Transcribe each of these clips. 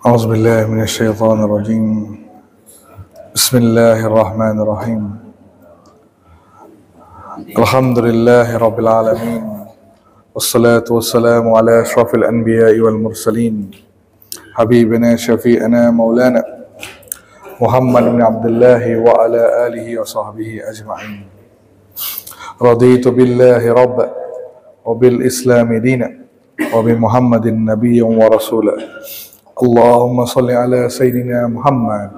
أعوذ بالله من الشيطان الرجيم. بسم الله الرحمن الرحيم. الحمد لله رب العالمين، والصلاة والسلام على أشرف الأنبياء والمرسلين، حبيبنا شفيعنا مولانا محمد بن عبد الله وعلى آله وصحبه أجمعين. رضيت بالله ربا وبالإسلام دينا وبمحمد نبيا ورسولا. اللهم صل على سيدنا محمد.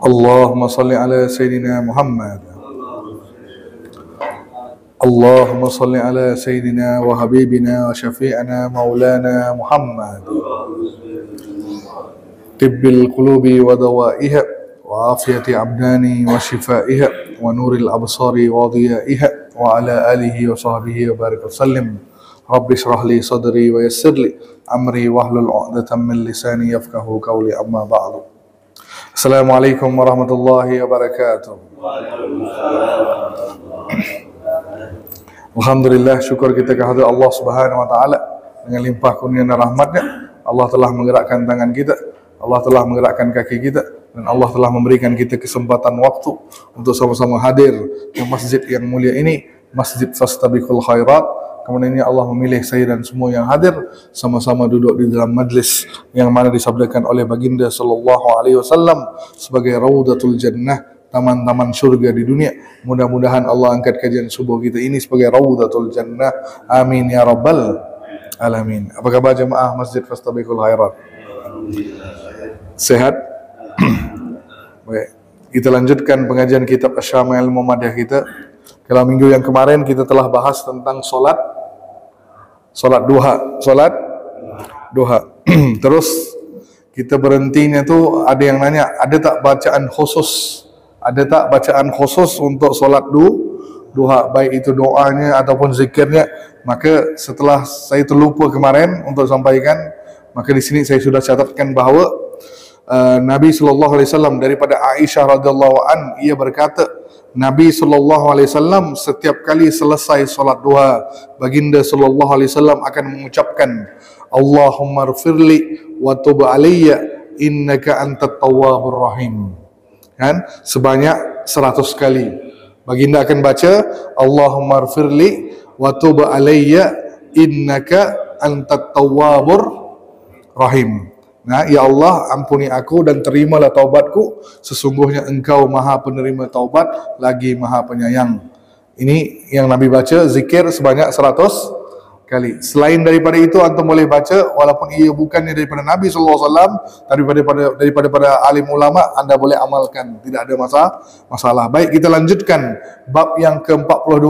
اللهم صل على سيدنا محمد. اللهم صل على سيدنا وحبيبنا وشفيعنا مولانا محمد، طب القلوب ودوائها وعافية أبدان وشفائها ونور الأبصار وضيائها وعلى آله وصحبه وبارك وسلم. رب اشرح لي صدري ويسر لي أمري واحلل عقدة من لساني يفقهوا قولي. أما بعد. Assalamualaikum warahmatullahi wabarakatuh. Alhamdulillah, syukur kita kehadirat Allah Subhanahu wa taala. Dengan limpah kurnia dan rahmatnya, Allah telah menggerakkan tangan kita, Allah telah menggerakkan kaki kita, dan Allah telah memberikan kita kesempatan waktu untuk sama-sama hadir di masjid yang mulia ini, Masjid Fastabiqul Khairat. Kemudian Allah memilih saya dan semua yang hadir sama-sama duduk di dalam majlis yang mana disabdakan oleh baginda sallallahu alaihi wasallam sebagai Raudatul Jannah, taman-taman surga di dunia. Mudah-mudahan Allah angkat kajian subuh kita ini sebagai Raudatul Jannah. Amin ya rabbal alamin. Apa kabar jemaah Masjid Fastabiqul Khairat? Sehat? Baik. Kita lanjutkan pengajian kitab Asy-Syamil Muhammadiyah kita. Kalau minggu yang kemarin kita telah bahas tentang solat duha. Terus kita berhentinya tuh ada yang nanya, ada tak bacaan khusus? Ada tak bacaan khusus untuk solat duha, baik itu doanya ataupun zikirnya? Maka setelah saya terlupa kemarin untuk sampaikan, maka di sini saya sudah catatkan bahawa Nabi sallallahu alaihi wasallam daripada Aisyah radhiyallahu an, ia berkata, Nabi SAW setiap kali selesai solat duha, baginda sallallahu alaihi wasallam akan mengucapkan, Allahumma ighfirli wa tub alayya innaka antat tawwabur rahim. Kan? Sebanyak 100 kali. Baginda akan baca, Allahumma ighfirli wa tub alayya innaka antat tawwabur rahim. Nah, ya Allah, ampuni aku dan terimalah taubatku, sesungguhnya Engkau Maha Penerima taubat lagi Maha Penyayang. Ini yang Nabi baca zikir sebanyak 100 kali. Selain daripada itu, antum boleh baca walaupun ia bukannya daripada Nabi sallallahu alaihi wasallam, tapi daripada para alim ulama, anda boleh amalkan, tidak ada masalah. Baik, kita lanjutkan bab yang ke-42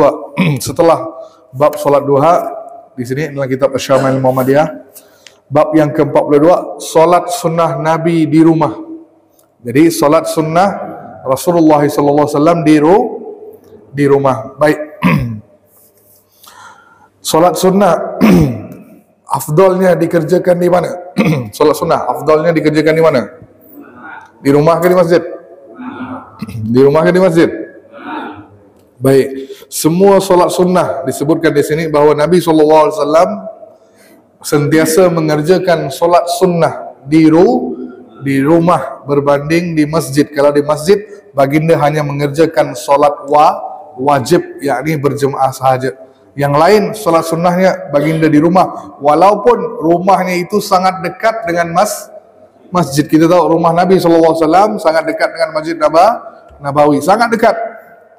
setelah bab solat duha. Di sini adalah kitab Asy-Syamil Muhammadiyah. Bab yang ke-42, solat sunnah Nabi di rumah. Jadi solat sunnah Rasulullah SAW di rumah. Baik. Solat sunnah afdalnya dikerjakan di mana? Solat sunnah afdalnya dikerjakan di mana? Di rumah ke di masjid? Di rumah ke di masjid? Baik. Semua solat sunnah disebutkan di sini bahawa Nabi SAW sentiasa mengerjakan solat sunnah di rumah berbanding di masjid. Kalau di masjid, baginda hanya mengerjakan solat wajib, yakni berjemaah sahaja. Yang lain solat sunnahnya baginda di rumah, walaupun rumahnya itu sangat dekat dengan masjid. Kita tahu rumah Nabi SAW sangat dekat dengan Masjid Nabawi, sangat dekat,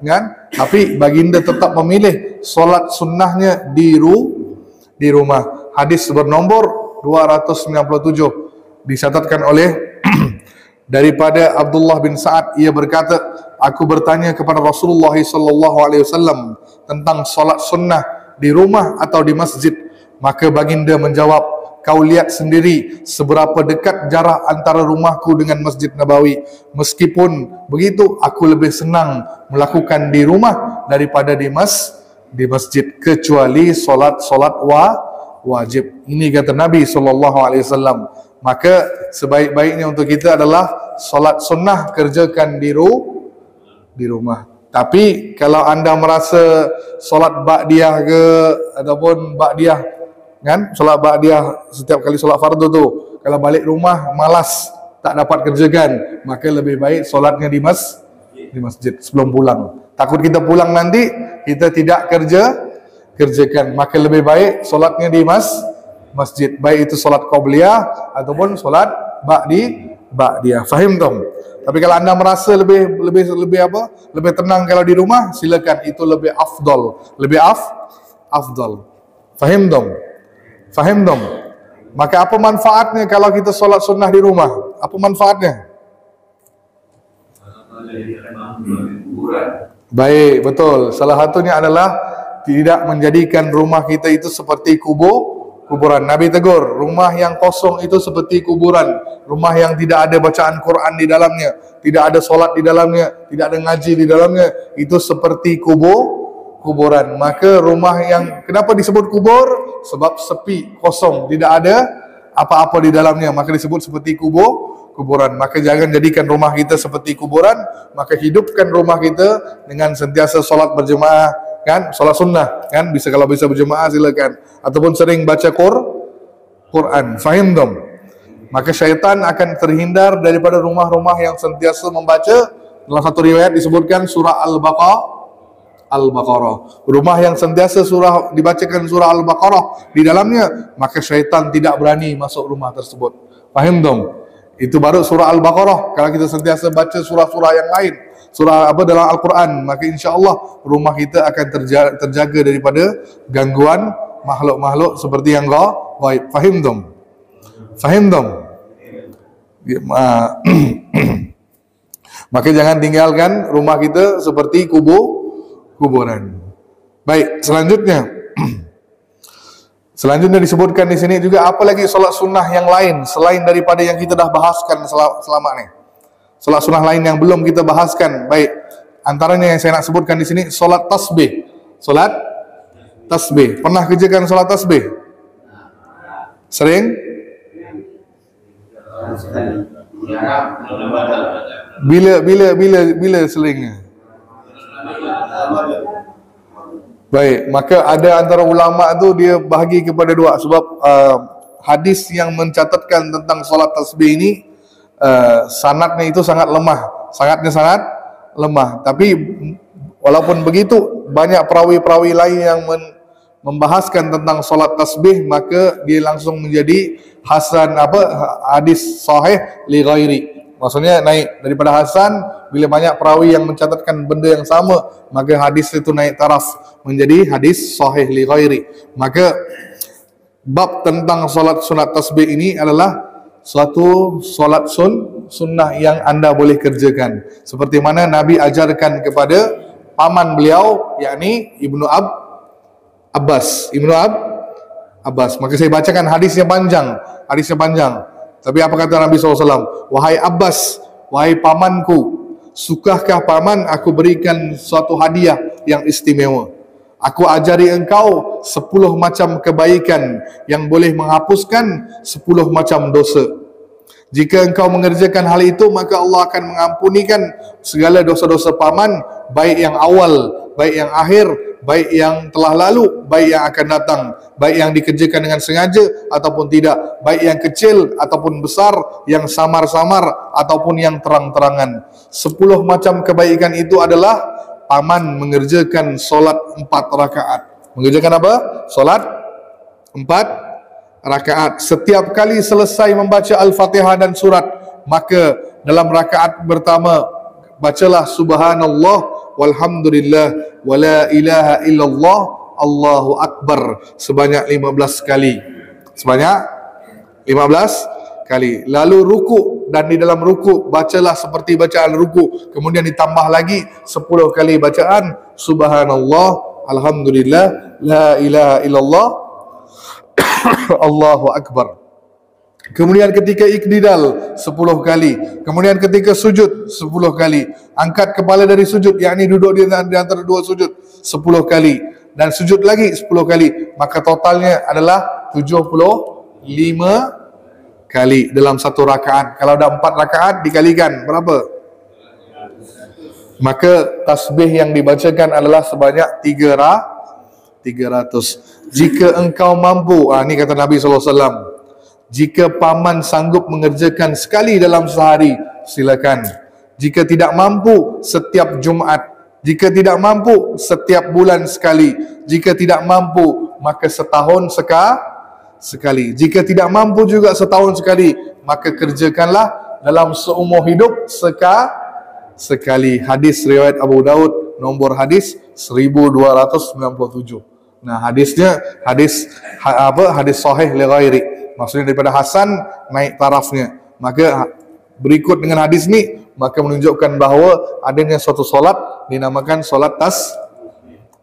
kan? Tapi baginda tetap memilih solat sunnahnya di rumah. Hadis bernomor 297 dicatatkan oleh daripada Abdullah bin Sa'ad, ia berkata, aku bertanya kepada Rasulullah SAW tentang solat sunnah di rumah atau di masjid. Maka baginda menjawab, kau lihat sendiri seberapa dekat jarak antara rumahku dengan Masjid Nabawi. Meskipun begitu, aku lebih senang melakukan di rumah daripada di masjid, kecuali solat wajib. Ini kata Nabi SAW. Maka sebaik-baiknya untuk kita adalah solat sunnah kerjakan di rumah. Tapi kalau anda merasa solat ba'diyah ke ataupun ba'diyah, kan, solat ba'diyah setiap kali solat fardu tu, kalau balik rumah malas, tak dapat kerjakan, maka lebih baik solatnya di masjid sebelum pulang. Takut kita pulang nanti kita tidak kerjakan, maka lebih baik solatnya di masjid, baik itu solat qabliyah ataupun solat ba'diyah. Faham dong? Tapi kalau anda merasa lebih tenang kalau di rumah, silakan, itu lebih afdal. Faham dong? Maka apa manfaatnya kalau kita solat sunnah di rumah? Apa manfaatnya? Baik, betul. Salah satunya adalah tidak menjadikan rumah kita itu seperti kuburan. Nabi tegur, rumah yang kosong itu seperti kuburan. Rumah yang tidak ada bacaan Quran di dalamnya, tidak ada solat di dalamnya, tidak ada ngaji di dalamnya, itu seperti kuburan. Maka rumah yang, kenapa disebut kubur? Sebab sepi, kosong, tidak ada apa-apa di dalamnya, maka disebut seperti kuburan. Maka jangan jadikan rumah kita seperti kuburan, maka hidupkan rumah kita dengan sentiasa solat berjemaah, kan, solat sunnah, kan, kalau bisa berjemaah silakan, ataupun sering baca Quran. Faham dong? Maka syaitan akan terhindar daripada rumah-rumah yang sentiasa membaca. Dalam satu riwayat disebutkan surah Al-Baqarah. Rumah yang sentiasa dibacakan surah Al-Baqarah di dalamnya, maka syaitan tidak berani masuk rumah tersebut. Faham dong? Itu baru surah Al-Baqarah. Kalau kita sentiasa baca surah-surah yang lain, surah apa dalam Al-Quran, maka insya-Allah rumah kita akan terjaga daripada gangguan makhluk-makhluk seperti yang gaib. Faham dong? Maka jangan tinggalkan rumah kita seperti kuburan. Baik, selanjutnya disebutkan di sini juga apa lagi solat sunnah yang lain selain daripada yang kita dah bahaskan selama ni. Solat sunnah lain yang belum kita bahaskan. Baik, antaranya yang saya nak sebutkan di sini solat tasbih. Solat tasbih. Pernah kerjakan solat tasbih? Sering? Bila seringnya? Baik, maka ada antara ulama tu dia bahagi kepada dua, sebab hadis yang mencatatkan tentang solat tasbih ini sanadnya itu sangat lemah. Tapi walaupun begitu, banyak perawi-perawi lain yang membahaskan tentang solat tasbih, maka dia langsung menjadi hadis sahih li ghairi. Maksudnya naik daripada hasan, bila banyak perawi yang mencatatkan benda yang sama, maka hadis itu naik taraf menjadi hadis sahih li ghairi. Maka bab tentang solat sunat tasbih ini adalah suatu solat sunnah yang anda boleh kerjakan, seperti mana Nabi ajarkan kepada paman beliau, yakni Ibnu Abbas. Maka saya bacakan hadisnya panjang. Tapi apa kata Nabi SAW? Wahai Abbas, wahai pamanku, sukakah paman aku berikan suatu hadiah yang istimewa? Aku ajari engkau 10 macam kebaikan yang boleh menghapuskan 10 macam dosa. Jika engkau mengerjakan hal itu, maka Allah akan mengampunikan segala dosa-dosa paman, baik yang awal, baik yang akhir, baik yang telah lalu, baik yang akan datang, baik yang dikerjakan dengan sengaja ataupun tidak, baik yang kecil ataupun besar, yang samar-samar ataupun yang terang-terangan. 10 macam kebaikan itu adalah paman mengerjakan solat 4 rakaat. Mengerjakan apa? Solat 4 rakaat. Setiap kali selesai membaca Al-Fatihah dan surat, maka dalam rakaat pertama bacalah subhanallah walhamdulillah wala ilaha illallah Allahu akbar sebanyak 15 kali. Lalu ruku, dan di dalam ruku bacalah seperti bacaan ruku, kemudian ditambah lagi 10 kali bacaan subhanallah, alhamdulillah, la ilaha illallah, Allahu akbar. Kemudian ketika iktidal 10 kali, kemudian ketika sujud 10 kali, angkat kepala dari sujud, yakni duduk di antara dua sujud 10 kali, dan sujud lagi 10 kali, maka totalnya adalah 75 kali dalam satu rakaat. Kalau ada 4 rakaat dikalikan berapa? Maka tasbih yang dibacakan adalah sebanyak 300. Jika engkau mampu, ni kata Nabi SAW, jika paman sanggup mengerjakan sekali dalam sehari, silakan. Jika tidak mampu, setiap Jumaat. Jika tidak mampu, setiap bulan sekali. Jika tidak mampu, maka setahun sekali. Jika tidak mampu juga setahun sekali, maka kerjakanlah dalam seumur hidup sekali. Hadis riwayat Abu Daud, nombor hadis 1297. Nah, hadisnya hadis sahih li ghairi. Maksudnya daripada Hasan naik tarafnya. Maka berikut dengan hadis ni, maka menunjukkan bahawa adanya suatu solat dinamakan solat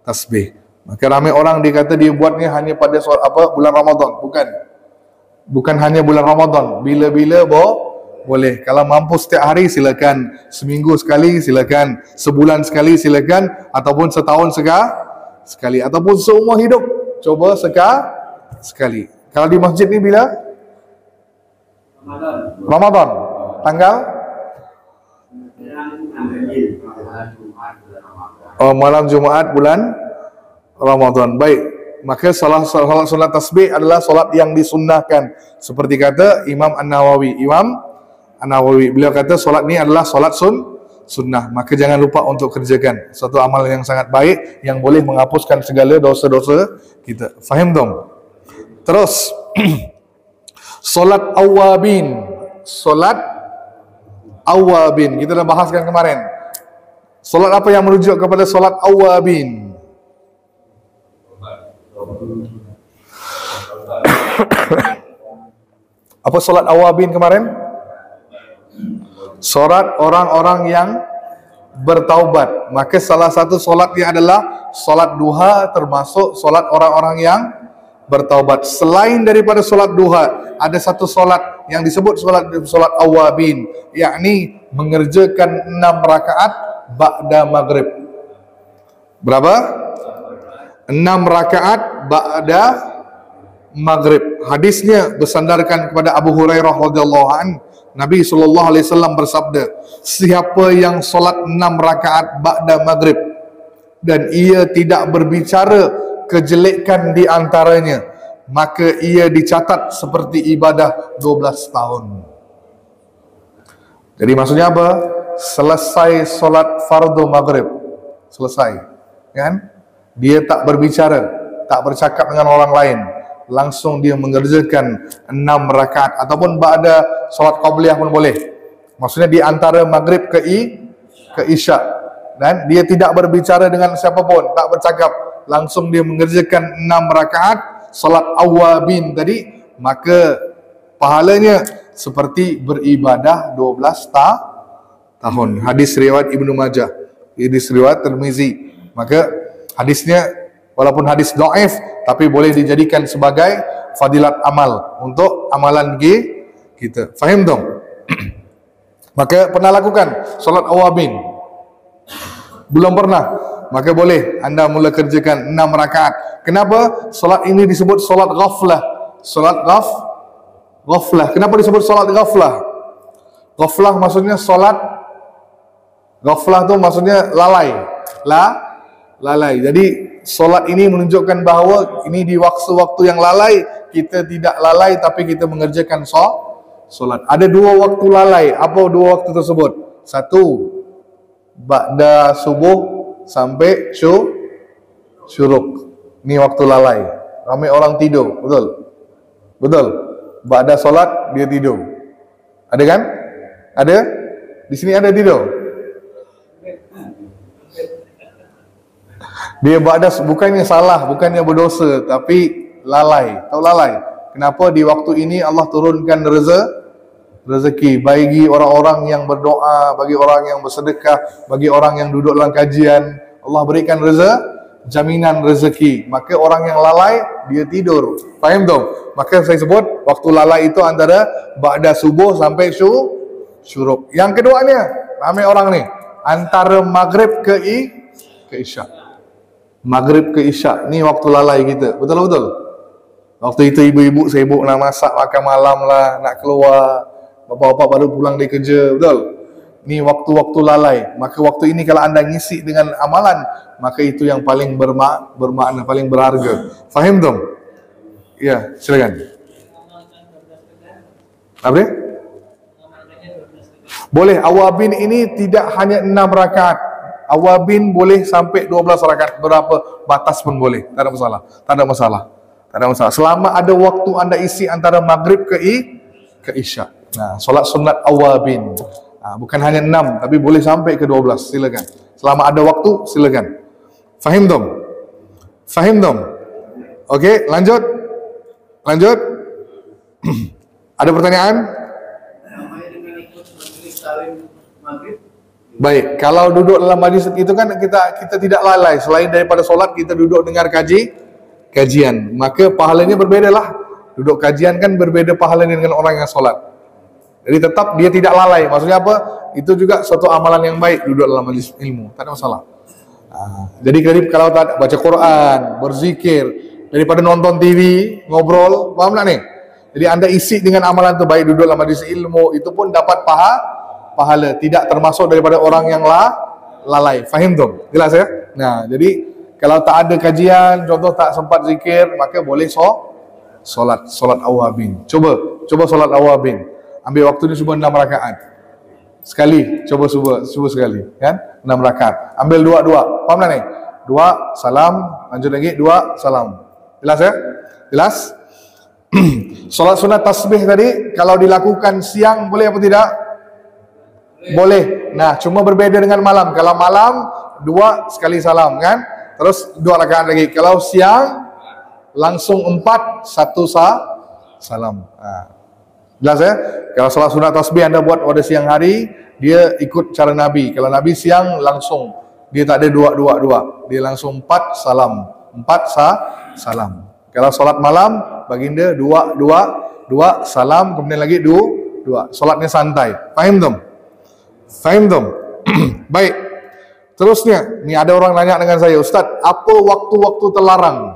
tasbih. Maka ramai orang dikata dia buatnya hanya pada solat bulan Ramadan. Bukan hanya bulan Ramadan. Bila-bila boleh. Kalau mampu setiap hari silakan, seminggu sekali silakan, sebulan sekali silakan, ataupun setahun sekali, ataupun seumur hidup coba sekali. Kalau di masjid ni bila? Ramadan. Tanggal? Malam Jumaat bulan Ramadan. Baik. Maka solat tasbih adalah solat yang disunnahkan. Seperti kata Imam An-Nawawi. Beliau kata solat ni adalah solat sunnah. Maka jangan lupa untuk kerjakan. Satu amalan yang sangat baik yang boleh menghapuskan segala dosa-dosa kita. Faham dong? Terus solat awabin. Kita dah bahaskan kemarin. Solat apa yang merujuk kepada solat awabin? Apa solat awabin kemarin? Solat orang-orang yang bertaubat. Maka salah satu solatnya adalah solat duha, termasuk solat orang-orang yang bertaubat. Selain daripada solat duha, ada satu solat yang disebut solat awabin, yakni mengerjakan 6 rakaat ba'da maghrib. Berapa? 6 rakaat ba'da maghrib. Hadisnya bersandarkan kepada Abu Hurairah radhiyallahu anhu. Nabi SAW bersabda, siapa yang solat 6 rakaat ba'da maghrib dan ia tidak berbicara kejelekan di antaranya, maka ia dicatat seperti ibadah 12 tahun. Jadi maksudnya apa? Selesai solat fardu maghrib, selesai, kan? Dia tak berbicara, tak bercakap dengan orang lain, langsung dia mengerjakan 6 rakaat ataupun ba'da solat qabliyah pun boleh. Maksudnya di antara maghrib ke isya, dan dia tidak berbicara dengan siapapun, tak bercakap, langsung dia mengerjakan 6 rakaat solat awabin tadi, maka pahalanya seperti beribadah 12 tahun. Hadis riwayat Ibnu Majah, hadis riwayat Tirmizi. Maka hadisnya walaupun hadis dhaif, tapi boleh dijadikan sebagai fadilat amal untuk amalan kita. Faham dong? Maka pernah lakukan solat awabin? Belum pernah? Maka boleh anda mula kerjakan 6 rakaat. Kenapa solat ini disebut solat ghaflah? Solat ghaflah. Kenapa disebut solat ghaflah? Ghaflah maksudnya solat, ghaflah tu maksudnya lalai. Lalai. Jadi solat ini menunjukkan bahawa ini di waktu-waktu yang lalai, kita tidak lalai tapi kita mengerjakan solat. Ada 2 waktu lalai. Apa 2 waktu tersebut? 1, ba'da subuh sampai syuruk. Ini waktu lalai. Ramai orang tidur, betul. Ba'da solat dia tidur. Ada kan? Ada? Di sini ada tidur. Dia ba'da, bukannya salah, bukannya berdosa, tapi lalai. Tahu lalai? Kenapa di waktu ini Allah turunkan rezeki bagi orang-orang yang berdoa, bagi orang yang bersedekah, bagi orang yang duduk dalam kajian. Allah berikan jaminan rezeki. Maka orang yang lalai dia tidur. Faham dong? Maka saya sebut waktu lalai itu antara ba'da subuh sampai syuruk. Yang keduanya, ramai orang ni, antara maghrib ke isya. Maghrib ke isya ni waktu lalai kita. Betul. Waktu itu ibu-ibu sibuk nak masak makan malam lah, nak keluar. Bapak-bapak baru pulang dari kerja, betul? Ini waktu-waktu lalai. Maka waktu ini kalau anda ngisi dengan amalan, maka itu yang paling bermakna, paling berharga. Fahim dong? Ya, silakan. Apa dia? Boleh. Awabin ini tidak hanya 6 rakaat. Awabin boleh sampai 12 rakaat. Berapa batas pun boleh. Tak ada masalah. Tak ada masalah. Tak ada masalah. Selama ada waktu anda isi antara maghrib ke isya. Nah, solat sunat awabin. Bukan hanya 6, tapi boleh sampai ke 12. Silakan. Selama ada waktu, silakan. Fahim dong? Fahim dong? Okey, lanjut. Lanjut. Ada pertanyaan? Baik, kalau duduk dalam majlis itu kan kita tidak lalai. Selain daripada solat, kita duduk dengar kajian. Maka pahalanya berbeda lah. Duduk kajian kan berbeda pahalanya dengan orang yang solat. Jadi tetap dia tidak lalai. Maksudnya apa? Itu juga suatu amalan yang baik duduk dalam majlis ilmu. Tak ada masalah. Jadi kalau tak baca Quran, berzikir, daripada nonton TV, ngobrol, paham tak nih? Jadi anda isi dengan amalan itu, baik duduk dalam majlis ilmu, itu pun dapat pahala. Tidak termasuk daripada orang yang lalai. Fahim tu? Jelas ya? Nah, jadi kalau tak ada kajian, contoh tak sempat zikir, maka boleh solat awabin. Coba solat awabin. Ambil waktu ni cuma 6 rakaat. Sekali, coba sekali, kan? 6 rakaat. Ambil dua. Faham tak ni? 2 salam, lanjut lagi 2 salam. Jelas ya? Jelas? Solat sunat tasbih tadi kalau dilakukan siang boleh apa tidak? Boleh. Nah, cuma berbeda dengan malam. Kalau malam 2 sekali salam, kan? Terus 2 rakaat lagi. Kalau siang langsung 4 1 salam. Jelas ya? Kalau solat sunat tasbih anda buat pada siang hari, dia ikut cara Nabi. Kalau Nabi siang langsung, dia tak ada 2. Dia langsung 4 salam. 4 salam. Kalau solat malam, baginda 2 salam, kemudian lagi 2. Solatnya santai. Fahim dong? Fahim dong? Baik. Terusnya, ni ada orang nanya dengan saya, Ustaz, apa waktu-waktu terlarang?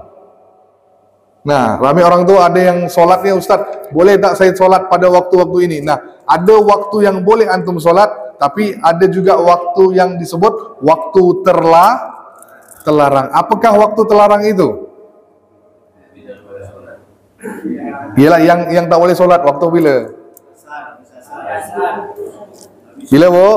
Nah, ramai orang tu ada yang solatnya, Ustaz, boleh tak saya solat pada waktu-waktu ini? Nah, ada waktu yang boleh antum solat, tapi ada juga waktu yang disebut waktu terlarang. Apakah waktu terlarang itu? Ialah yang tak boleh solat waktu bila? Bila, Bu?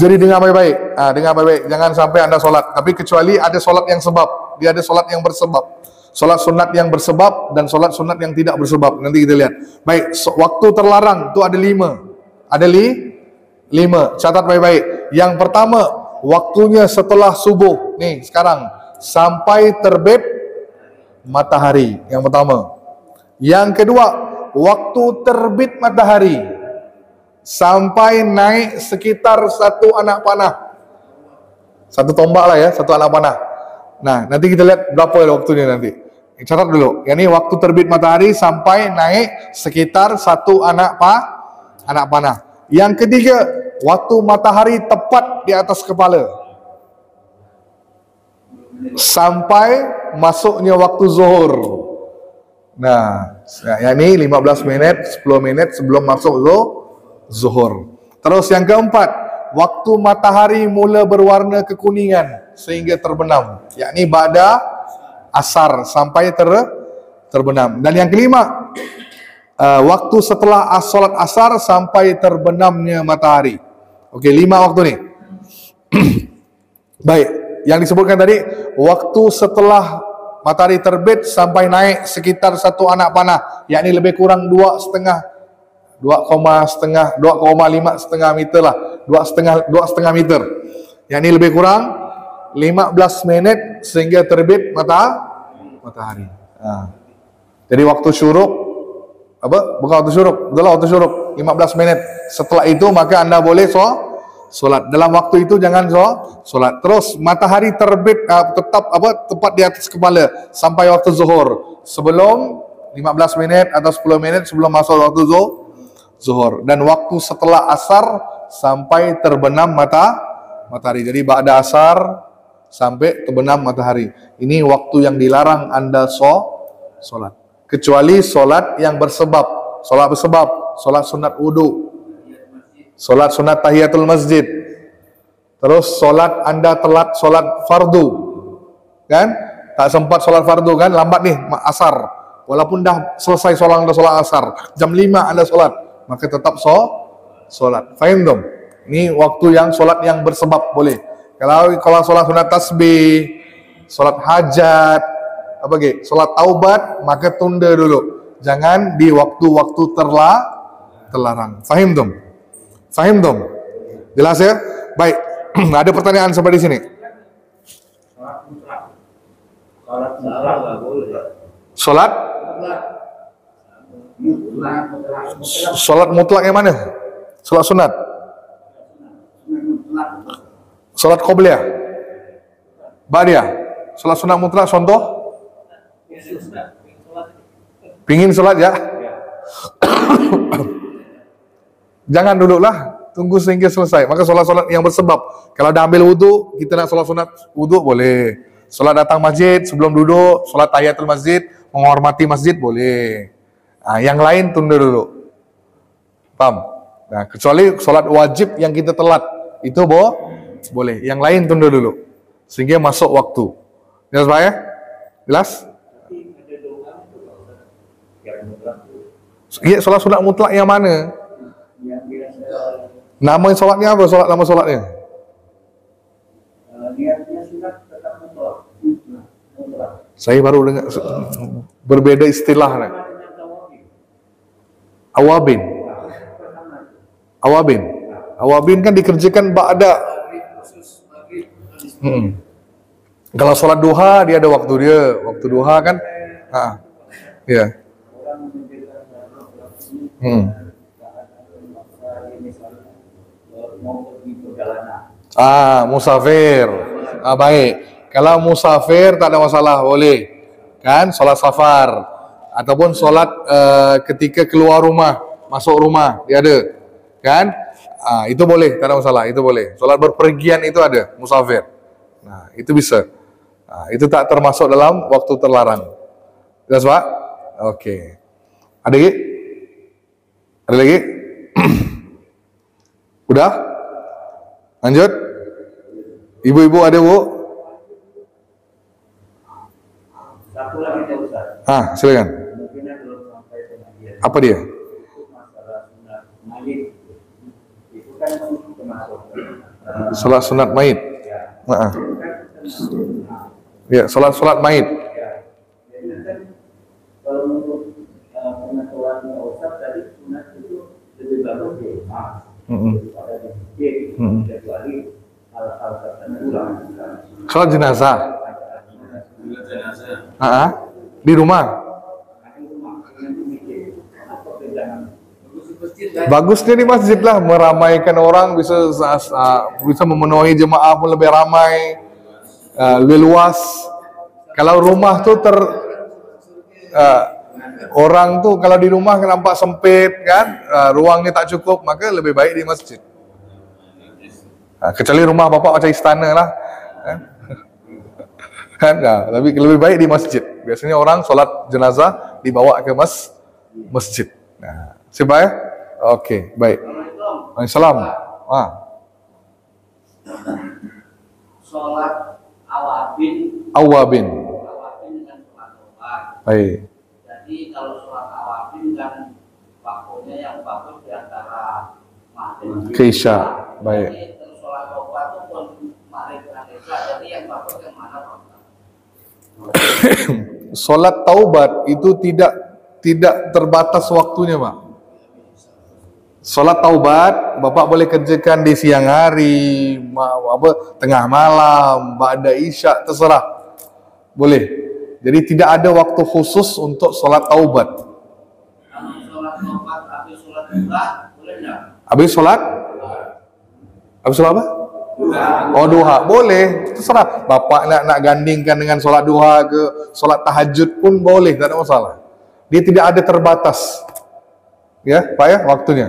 Jadi dengar baik-baik. Dengar baik-baik. Jangan sampai anda solat. Tapi kecuali ada solat yang sebab. Dia ada solat yang bersebab. Solat sunat yang bersebab dan solat sunat yang tidak bersebab. Nanti kita lihat. Baik, waktu terlarang tu ada 5. Ada 5. Catat baik-baik. Yang pertama, waktunya setelah subuh. Nih, sekarang. Sampai terbit matahari. Yang pertama. Yang kedua, waktu terbit matahari sampai naik sekitar 1 anak panah. 1 tombak lah ya, 1 anak panah. Nah, nanti kita lihat berapa waktunya nanti. Catat dulu. Yang ini waktu terbit matahari sampai naik sekitar 1 anak panah. Yang ketiga, waktu matahari tepat di atas kepala sampai masuknya waktu zuhur. Nah, yang ini 15 minit, 10 menit sebelum masuk zuhur. Terus yang keempat, waktu matahari mula berwarna kekuningan sehingga terbenam, yakni ba'da asar sampai terbenam. Dan yang kelima, waktu setelah solat asar sampai terbenamnya matahari. Okey, 5 waktu ni. Baik, yang disebutkan tadi, waktu setelah matahari terbit sampai naik sekitar 1 anak panah, yakni lebih kurang 2,5 meter lah, 2,5 meter. Yang ini lebih kurang 15 menit sehingga terbit matahari. Jadi waktu syuruk, bukan waktu syuruk, itulah waktu syuruk, 15 menit. Setelah itu maka anda boleh solat. Dalam waktu itu jangan solat. Terus matahari terbit tepat di atas kepala sampai waktu zuhur. Sebelum 15 menit atau 10 menit sebelum masuk waktu zuhur. Dan waktu setelah asar sampai terbenam matahari. Jadi ba'da asar sampai terbenam matahari. Ini waktu yang dilarang anda solat. Kecuali solat yang bersebab. Solat bersebab, solat sunat wudu. solat sunat tahiyatul masjid, terus solat Anda telat solat fardu, kan? Tak sempat solat fardu kan, lambat nih asar, walaupun dah selesai solat asar, jam 5 Anda solat, maka tetap solat. Faham dong? Ini waktu yang solat yang bersebab boleh. Kalau solat sunat tasbih, solat hajat, apa ge? Solat taubat, maka tunda dulu. Jangan di waktu-waktu terlarang. Fahim dong? Fahim dong? Jelas ya? Baik. Ada pertanyaan sampai di sini? Solat? Solat mutlak yang mana? Solat sunat? Solat qobliyah? Ba'diyah? Solat sunat mutlak contoh? Pingin solat ya? Jangan dulu lah, tunggu sehingga selesai. Maka solat-solat yang bersebab. Kalau dah ambil wudu, kita nak solat sunat wudu boleh. Solat datang masjid sebelum duduk, solat tahiyatul masjid, menghormati masjid boleh. Nah, yang lain tunda dulu. Paham? Nah, kecuali solat wajib yang kita telat, itu boleh. Yang lain tunda dulu, sehingga masuk waktu. Jelas Pak ya? Jelas? Iya, solat sunat mutlak yang mana? Nama solatnya apa? Nama solatnya? Saya baru dengar berbeda istilah nih. Awabin kan dikerjakan ba'da. Kalau sholat duha dia ada waktu dia. Waktu duha kan, ya. Musafir. Baik. Kalau musafir tak ada masalah, boleh. Kan, sholat safar ataupun sholat ketika keluar rumah, masuk rumah, dia ada. Kan? Itu boleh, tak ada masalah, itu boleh. Sholat berpergian itu ada, musafir. Nah, itu bisa. Itu tak termasuk dalam waktu terlarang. Jelas Pak? Oke. Ada lagi? Ada lagi? Udah? Lanjut? Ibu-ibu ada Bu? Satu lagi Ustaz. Silakan. Mungkin belum sampai pengajian. Apa dia? Masalah sunat mayit. Itu kan termasuk. Salat sunat mayit. Ya, salat mayit. Jadi kan kalau untuk pengetahuan Ustaz tadi sunat itu lebih bagus di rumah. Daripada di masjid. Kecuali hal-hal tertentu lah. Salat jenazah. Di rumah. Bagusnya di masjid lah, meramaikan orang, bisa memenuhi jemaah pun lebih ramai, lebih luas. Kalau rumah tuh orang tuh kalau di rumah nampak sempit kan, ruangnya tak cukup, maka lebih baik di masjid. Kecuali rumah bapak macam istana lah, kan? Tapi lebih baik di masjid. Biasanya orang sholat jenazah dibawa ke masjid. Siapa ya? Oke, baik. Waalaikumsalam. Sholat awabin dengan sholat taubat. Baik. Jadi kalau sholat awabin kan waktunya yang bagus di antara maghrib ke isya. Baik. Jadi terus sholat taubat itu pun maghrib dan isya. Jadi yang bagus yang mana Pak? Sholat taubat itu tidak terbatas waktunya, Pak. Sholat taubat Bapak boleh kerjakan di siang hari, tengah malam, ba'da isya, terserah. Boleh. Jadi tidak ada waktu khusus untuk sholat taubat. Sholat taubat habis sholat duha boleh enggak? Habis sholat apa? Duha boleh, terserah. Bapak nak gandingkan dengan sholat duha ke sholat tahajud pun boleh, tak ada masalah. Dia tidak ada terbatas, ya Pak ya, waktunya.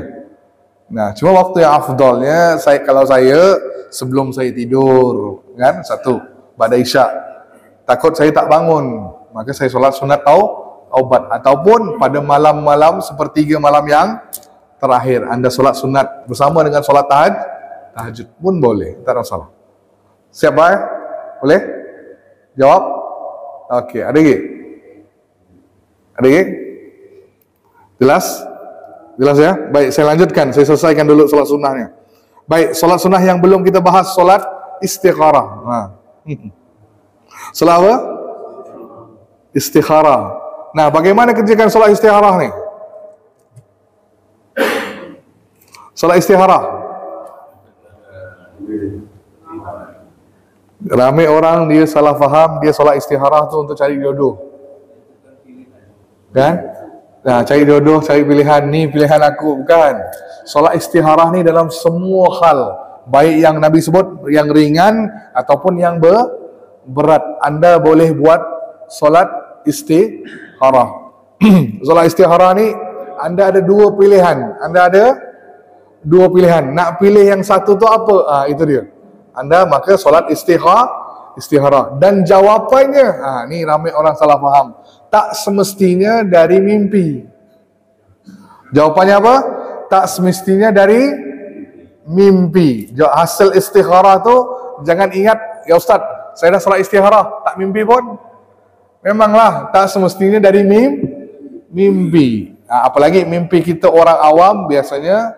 Nah, cuma waktu yang afdalnya kalau saya sebelum saya tidur, kan, satu, ba'da isya. Takut saya tak bangun, maka saya sholat sunat taubat, ataupun pada malam-malam sepertiga malam yang terakhir Anda solat sunat bersama dengan solat tahajud pun boleh, tak ada masalah. Siap ya? Boleh? Jawab? Okey, ada lagi? Ada lagi? Jelas? Jelas ya? Baik, saya lanjutkan, saya selesaikan dulu solat sunnahnya. Baik, solat sunnah yang belum kita bahas, solat istikharah. Solat apa? Istikharah. Nah, bagaimana kerjakan solat istikharah ni? Solat istikharah. Ramai orang dia salah faham, dia solat istikharah tu untuk cari jodoh. Kan? Nah, cari jodoh, cari pilihan, ni pilihan aku, bukan. Solat istikharah ni dalam semua hal, baik yang Nabi sebut yang ringan ataupun yang berat, Anda boleh buat solat istikharah. Solat istikharah ni Anda ada dua pilihan. Anda ada dua pilihan. Nak pilih yang satu tu apa? Itu dia. Anda maka solat istikharah. Dan jawapannya, ni ramai orang salah faham. Tak semestinya dari mimpi. Jawapannya apa? Tak semestinya dari mimpi. Hasil istikharah tu jangan ingat, ya Ustaz, saya dah solat istikharah, tak mimpi pun. Memanglah tak semestinya dari mimpi. Apalagi mimpi kita orang awam biasanya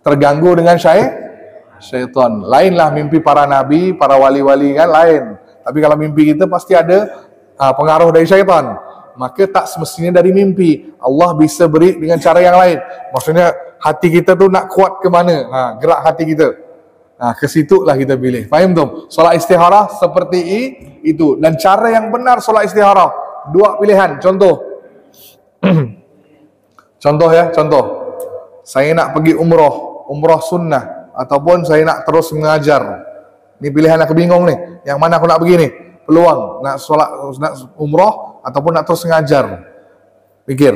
terganggu dengan syaitan. Lainlah mimpi para nabi, para wali-wali kan lain. Tapi kalau mimpi kita pasti ada pengaruh dari syaitan. Maka tak semestinya dari mimpi. Allah bisa beri dengan cara yang lain. Maksudnya hati kita tu nak kuat ke mana? Gerak hati kita. Ke situ lah kita pilih. Faham tu? Solat istikharah seperti itu. Dan cara yang benar solat istikharah, dua pilihan. Contoh. Contoh. Saya nak pergi umrah sunnah, ataupun saya nak terus mengajar. Ni pilihan aku bingung ni. Yang mana aku nak pergi ni? Peluang nak solat, nak umrah ataupun nak terus mengajar. Pikir.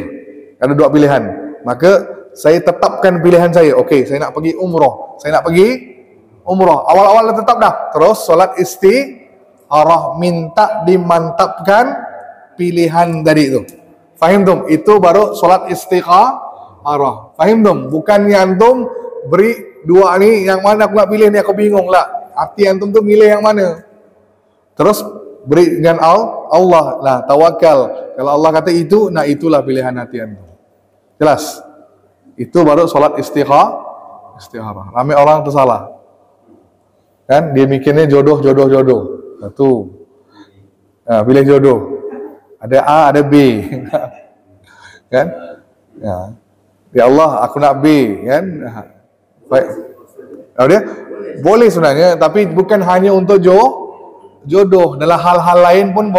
Ada dua pilihan. Maka saya tetapkan pilihan saya. Okey, saya nak pergi umrah. Awal-awal dah tetap dah. Terus solat istikharah, minta dimantapkan pilihan tadi itu. Faham tu? Itu baru solat istikharah. Faham tu? Bukannya antum beri dua ni, yang mana aku nak pilih ni, aku bingung lah. Hati antum tu milih yang mana. Terus beri dengan Allah lah, tawakal. Kalau Allah kata itu, nah itulah pilihan hati antum. Jelas? Itu baru solat istikharah. Ramai orang tersalah. Kan? Dia mikirnya jodoh. Satu. Pilih jodoh. Ada A, ada B. Kan? Ya Allah, aku nak B. Kan? Baik. Dia boleh sebenarnya, tapi bukan hanya untuk jodoh. Dalam hal-hal lain pun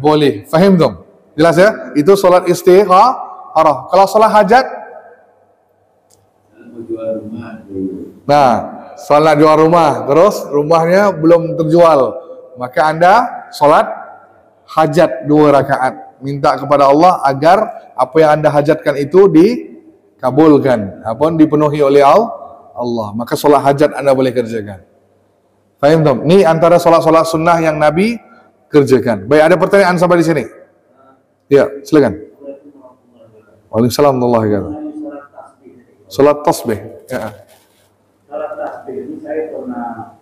boleh. Faham tu? Jelas ya? Itu solat istikharah. Kalau solat hajat, solat jual rumah, terus rumahnya belum terjual, maka Anda solat hajat 2 rakaat, minta kepada Allah agar apa yang Anda hajatkan itu dikabulkan, dipenuhi oleh Allah. Maka solat hajat Anda boleh kerjakan. Faham tak? Ni antara solat-solat sunnah yang Nabi kerjakan. Baik, ada pertanyaan sampai di sini? Ya, silakan. Waalaikumsalam warahmatullahi wabarakatuh. Solat tasbih. Ya. Salat tasbih ini saya pernah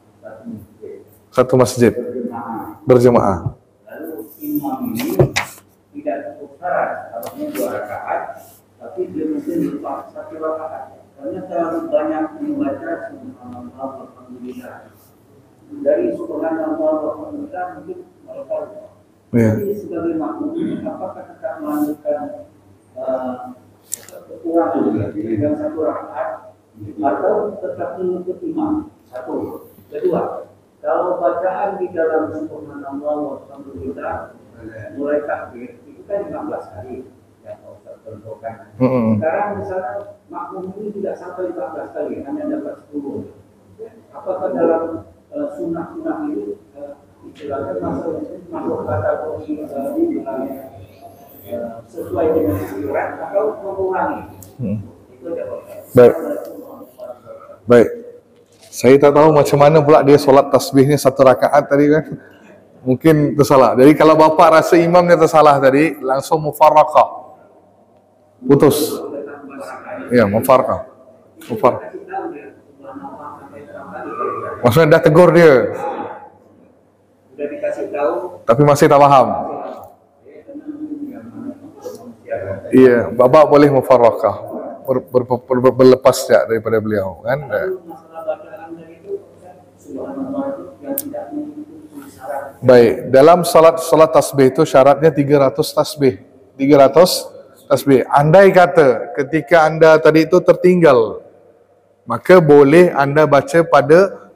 Satu masjid berjemaah. Lalu imam ini tidak cukup syarat, harusnya 2 rakaat, tapi dia mungkin lupa 1 rakaat. Karena terlalu banyak membaca subhanallah walhamdulillah. Dari subhanallah walhamdulillah mungkin mereka lupa. Jadi sebagai makmum, apakah kita melanjutkan kekurangan dengan 1 rakaat atau tetap mengikut imam? 1. Kedua, kalau bacaan di dalam subhanallah walhamdulillah mulai takbir itu kan 15 kali yang Ustaz tentukan. Sekarang misalnya makmum ini tidak sampai 15 kali, hanya dapat 10. Apakah dalam sunnah-sunnah ini istilahnya masuk kategori sesuai dengan istilah atau mengurangi? Itu jawabannya. Baik. Saya tak tahu macam mana pula dia solat tasbihnya 1 rakaat tadi kan. Mungkin tersalah. Jadi kalau bapa rasa imamnya tersalah tadi, langsung mufarraqah. Putus. Ya, mufarqah. Maksudnya dah tegur dia, Sudah dikasih tahu, tapi masih tak paham. Iya, bapak boleh mufaraqah, berlepas ya daripada beliau, kan? masalah bacaan itu subhanallah itu yang tidak mengikuti syarat. Baik, dalam salat tasbih itu syaratnya 300 tasbih. 300 tasbih. Andai kata ketika anda tadi itu tertinggal, maka boleh anda baca pada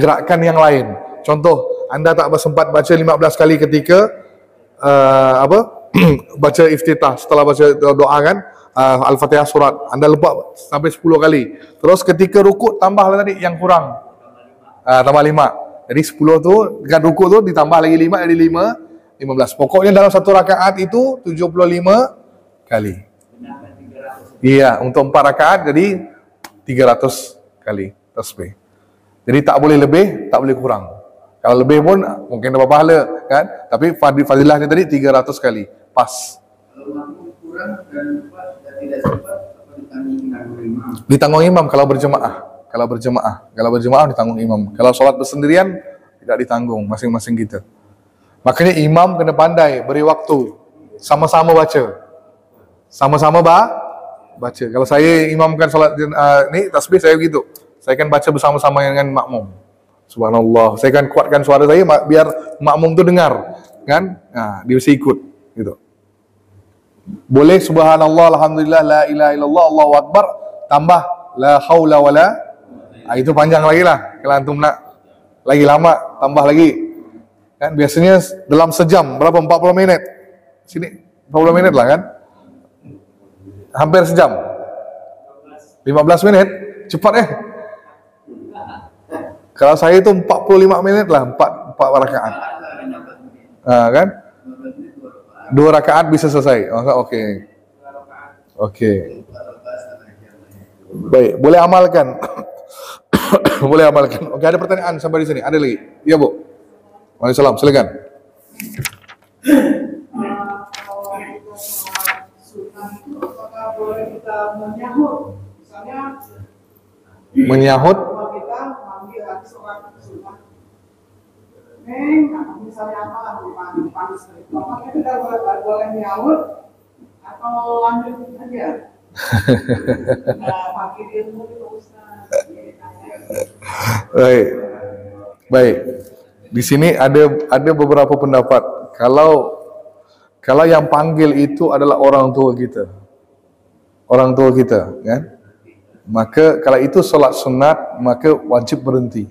gerakan yang lain. Contoh, anda tak bersempat baca 15 kali ketika baca iftitah, setelah baca doa kan, Al-Fatihah surat, anda lupa sampai 10 kali. Terus ketika rukuk tambahlah tadi yang kurang, tambah 5. Jadi 10 tu dengan rukuk tu ditambah lagi 5, jadi 15. Pokoknya dalam satu rakaat itu 75 kali. Iya, untuk 4 rakaat jadi 300 kali tasbih. Jadi tak boleh lebih, tak boleh kurang. Kalau lebih pun mungkin dapat pahala, kan? Tapi fadilahnya tadi 300 kali. Pas. Kalau mampu kurang dan lupa dan tidak sempat, ditanggung imam. Ditanggung imam kalau berjemaah. Kalau berjemaah ditanggung imam. Kalau sholat bersendirian tidak ditanggung, masing-masing kita. Makanya imam kena pandai, beri waktu, sama-sama baca. Sama-sama baca. Kalau saya imamkan solat ni tasbih, saya begitu. Saya akan baca bersama-sama dengan makmum. Subhanallah. Saya akan kuatkan suara saya biar makmum tu dengar, kan? Nah, dia mesti ikut gitu. Boleh subhanallah, alhamdulillah, la ilaha illallah, Allahu akbar, tambah la haula wala. Itu panjang lagi lah. Kalau antum nak lagi lama, tambah lagi. Kan biasanya dalam sejam berapa? 40 menit. Sini 40 menit lah kan? Hampir sejam. 15 menit, cepat Kalau saya itu 45 menit lah, 4 rakaat. Kan? 2 rakaat bisa selesai. Oke. Baik, boleh amalkan. Boleh amalkan. Oke, ada pertanyaan sampai di sini. Ada lagi? Iya, Bu. Waalaikumsalam, silakan. Boleh kita menyahut, misalnya Menyahut kita manggil lagi sholat sunnah, misalnya apa panas itu, apakah kita boleh menyahut atau lanjut aja? Pakai ilmu itu Ustaz. Baik. Di sini ada beberapa pendapat. Kalau yang panggil itu adalah orang tua kita, kan? Maka kalau itu solat sunat, maka wajib berhenti.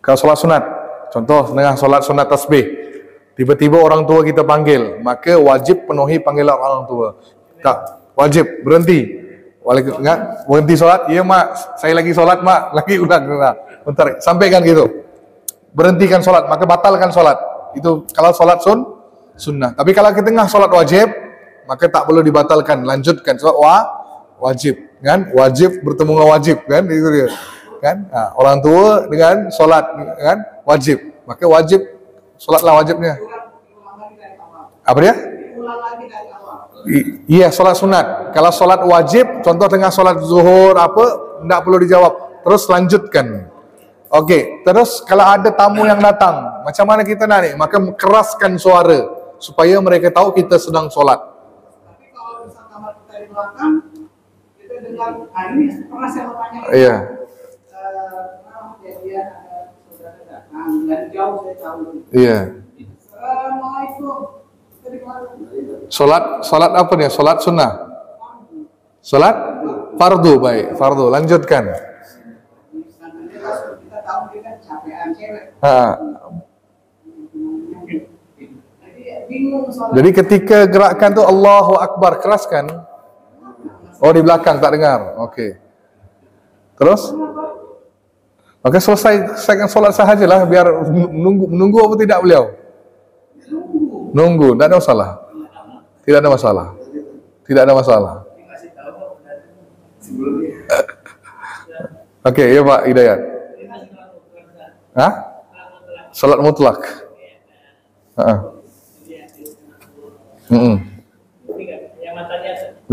Kalau solat sunat, contoh tengah solat sunat tasbih, tiba-tiba orang tua kita panggil, maka wajib penuhi panggilan orang tua. Tak, wajib berhenti. Berhenti solat, iya mak, saya lagi solat mak, lagi ulang, bentar, sampaikan gitu. Berhentikan solat, maka batalkan solat. Itu kalau solat sunnah. Tapi kalau kita tengah solat wajib, maka tak perlu dibatalkan, lanjutkan solat wajib, kan? Wajib bertemu dengan wajib, kan? Itu dia, kan? Orang tua dengan solat, kan? Wajib, maka wajib solatlah wajibnya. Apa dia? Iya, solat sunat. Kalau solat wajib, contoh tengah solat zuhur tidak perlu dijawab, terus lanjutkan. Oke, terus kalau ada tamu yang datang, macam mana kita nak ni? Maka keraskan suara supaya mereka tahu kita sedang solat. Tapi kalau misalnya kamar kita di belakang, kita dengar, ini pernah saya bertanya. Iya. Kejadian ada saudara datang dari jauh, saya tahu. Iya. Assalamualaikum. Solat apa nih? Solat sunnah. Solat fardu, baik. Fardu, lanjutkan. Kita tahu dia kan capean cewek. Jadi ketika gerakan tu Allahu Akbar, keraskan. Oh, di belakang tak dengar. Okey. Terus? Maka selesaikan solat sahajalah, biar menunggu apa tidak beliau? Nunggu, tidak ada masalah. Tidak ada masalah. Tidak ada masalah. Okey, ya Pak Hidayat. Salat mutlak.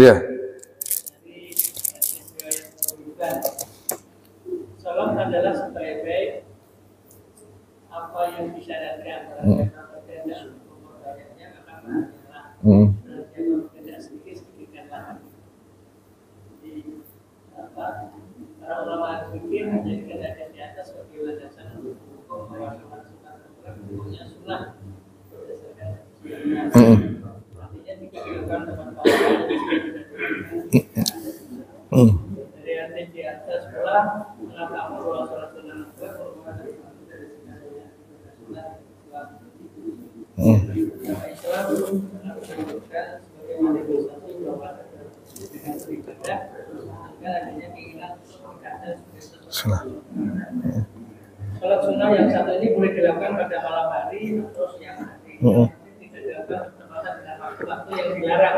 Ya. Jadi sesuai yang menunjukkan salam adalah sebaik-baik apa yang disyaratkan dan pembayarannya akan berjalan. Jangan bekerja sedikit-sedikitkanlah. Jadi para ulama fikih menjadikan ayat di atas sebagai landasan untuk hukum bahwa hukumnya sunnah berdasarkan artinya jika dilakukan teman-teman dari arti di atas pula mengapa Allah sholat sunnah dari Islam menunjukkan sebagai manifestasi bahwa dengan beribadah agar adanya keinginan Sunnah. sholat sunnah yang satu ini boleh dilakukan pada malam hari atau siang hari. Tidak dilakukan bertepatan dengan waktu-waktu yang dilarang.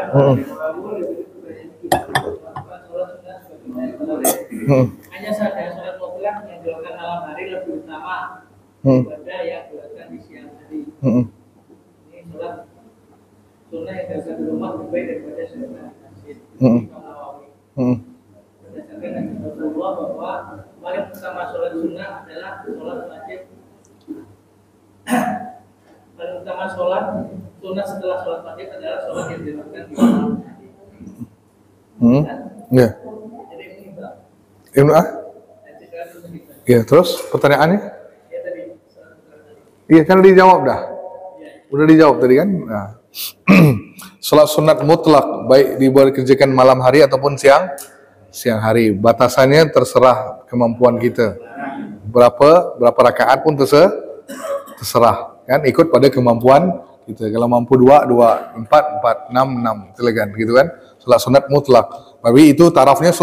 Sholat sunnah sebagai boleh. Hanya saja sholat mutlak yang dilakukan malam hari lebih utama daripada yang dilakukan di siang hari. Ini sholat sunnah yang dilakukan di rumah lebih baik daripada sholat masjid. Berdasarkan hadis Rasulullah bahwa paling utama sholat sunnah adalah sholat wajib. Paling utama sholat sunnah setelah sholat wajib adalah sholat yang dilakukan di malam hari. Ya. Jadi ini Mbak. Ibnu Ah? Ya, terus pertanyaannya? Ya tadi sholat tadi. Iya, kan dijawab dah. Udah dijawab tadi kan? Nah. Sholat sunat mutlak baik dikerjakan malam hari ataupun siang hari. Batasannya terserah kemampuan kita. Berapa rakaat pun terserah. Kan ikut pada kemampuan kita. Kalau mampu 2, 4, 6, 6. Kan gitu kan? Sholat sunat mutlak. Tapi itu tarafnya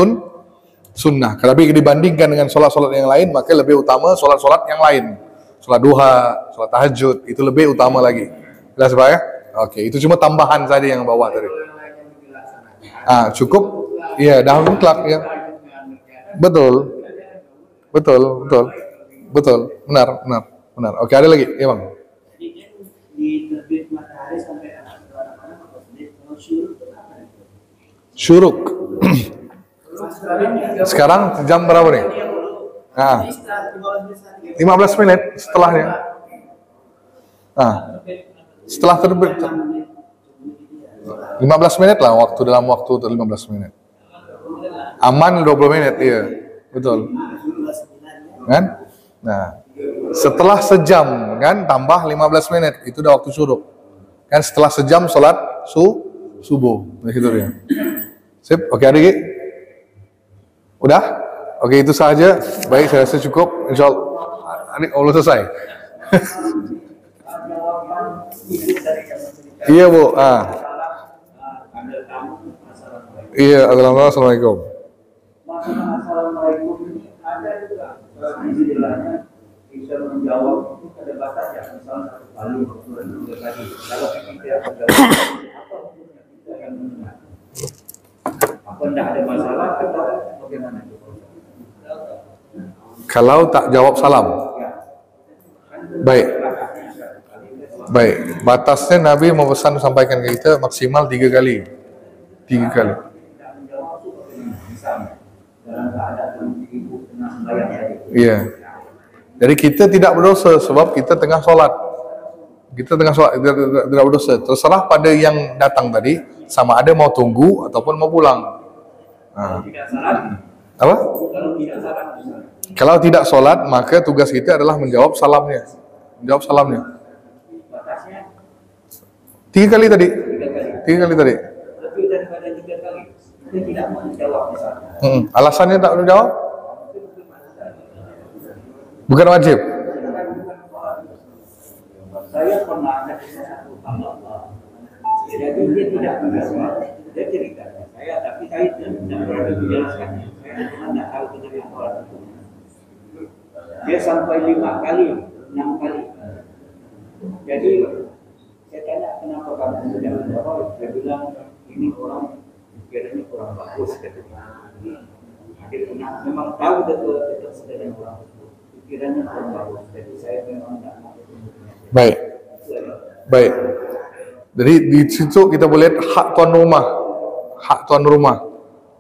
sunnah. Tapi dibandingkan dengan sholat-sholat yang lain, maka lebih utama sholat-sholat yang lain. Sholat duha, sholat tahajud, itu lebih utama lagi. Jelas Pak ya? Oke, itu cuma tambahan saja yang bawah tadi. Cukup. Iya, dah mutlak ya. Betul. Benar. Oke, ada lagi? Ya Bang. Jadi di terbit matahari sampai Syuruk. Sekarang jam berapa nih? 15 menit setelahnya. Setelah terbit 15 menit lah dalam waktu 15 menit. Aman 20 menit, iya. Betul. Kan? Nah, setelah sejam kan tambah 15 menit itu udah waktu syuruk. Kan setelah sejam salat subuh. Begitu dia. Sip, oke adik. Udah? Oke, itu saja. Baik, saya rasa cukup. Insyaallah adik Allah selesai. Iya, Bu. Iya, assalamualaikum. Assalamualaikum ini ada juga istilahnya bisa menjawab itu ada batasnya misalnya satu kali dua kali kalau kita apa hukumnya kita yang benar apa tidak ada masalah atau bagaimana Kalau tak jawab salam. Baik. Batasnya Nabi memesan sampaikan ke kita maksimal 3 kali. 3 kali. Iya. Jadi kita tidak berdosa sebab kita tengah sholat. Kita tidak berdosa. Terserah pada yang datang tadi sama ada mau tunggu ataupun mau pulang. Apa? Kalau tidak sholat maka tugas kita adalah menjawab salamnya. 3 kali tadi. lebih daripada 3 kali kita tidak mau menjawab misalnya Alasannya tak menjawab? Bukan wajib. saya pernah ada satu hamba jadi dia tidak menjawab dia cerita saya tapi saya tidak pernah menjelaskannya saya cuma tidak tahu dengan yang orang dia sampai 5 kali 6 kali jadi saya tanya kenapa kamu tidak menjawab dia bilang ini orang pikirannya kurang bagus katanya dia pernah memang tahu betul sedang orang pikirannya kurang bagus jadi saya memang tidak mau. Baik. Jadi di situ kita boleh lihat hak tuan rumah. hak tuan rumah.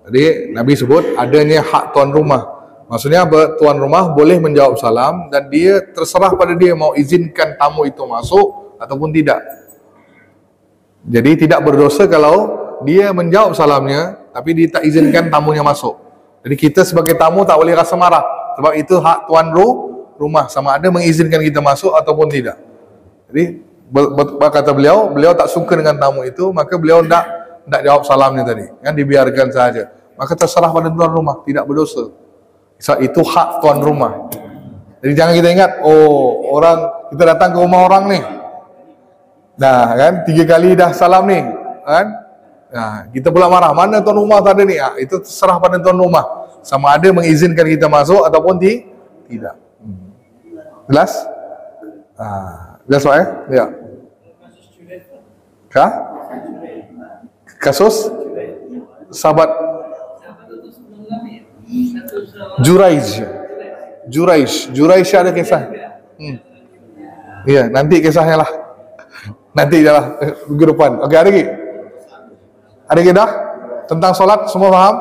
Jadi Nabi sebut adanya hak tuan rumah. Maksudnya tuan rumah boleh menjawab salam dan dia terserah pada dia mau izinkan tamu itu masuk ataupun tidak. Jadi tidak berdosa kalau dia menjawab salamnya tapi dia tak izinkan tamunya masuk. Jadi kita sebagai tamu tak boleh rasa marah sebab itu hak tuan rumah, sama ada mengizinkan kita masuk ataupun tidak. Jadi kata beliau tak suka dengan tamu itu, maka beliau tak jawab salamnya tadi, kan dibiarkan saja. Maka terserah pada tuan rumah, tidak berdosa. So, itu hak tuan rumah. Jadi jangan kita ingat, kita datang ke rumah orang nih. Nah, kan 3 kali dah salam nih, kan? Nah, kita pula marah, mana tuan rumah tadi nih? Itu terserah pada tuan rumah. Sama ada mengizinkan kita masuk ataupun tidak. Jelas? Jelas Pak ya? Ya. Kasus sahabat Juraij ada kisah. Iya, nanti kisahnya lah. Nanti lah minggu depan. Oke, ada lagi? Ada lagi dah? Tentang solat semua paham?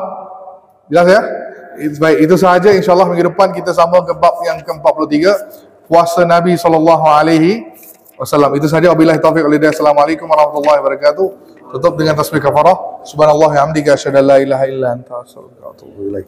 Jelas ya? Baik, itu sahaja. InsyaAllah minggu depan kita sambung ke bab yang ke-43, puasa Nabi SAW. Itu sahaja. Wabillahi taufiq wal hidayah. Assalamualaikum warahmatullahi wabarakatuh. Tutup dengan tasbih kafarah. Subhanallah wa hamdika asyhadu an la ilaha illa anta astaghfiruka wa atubu ilaik.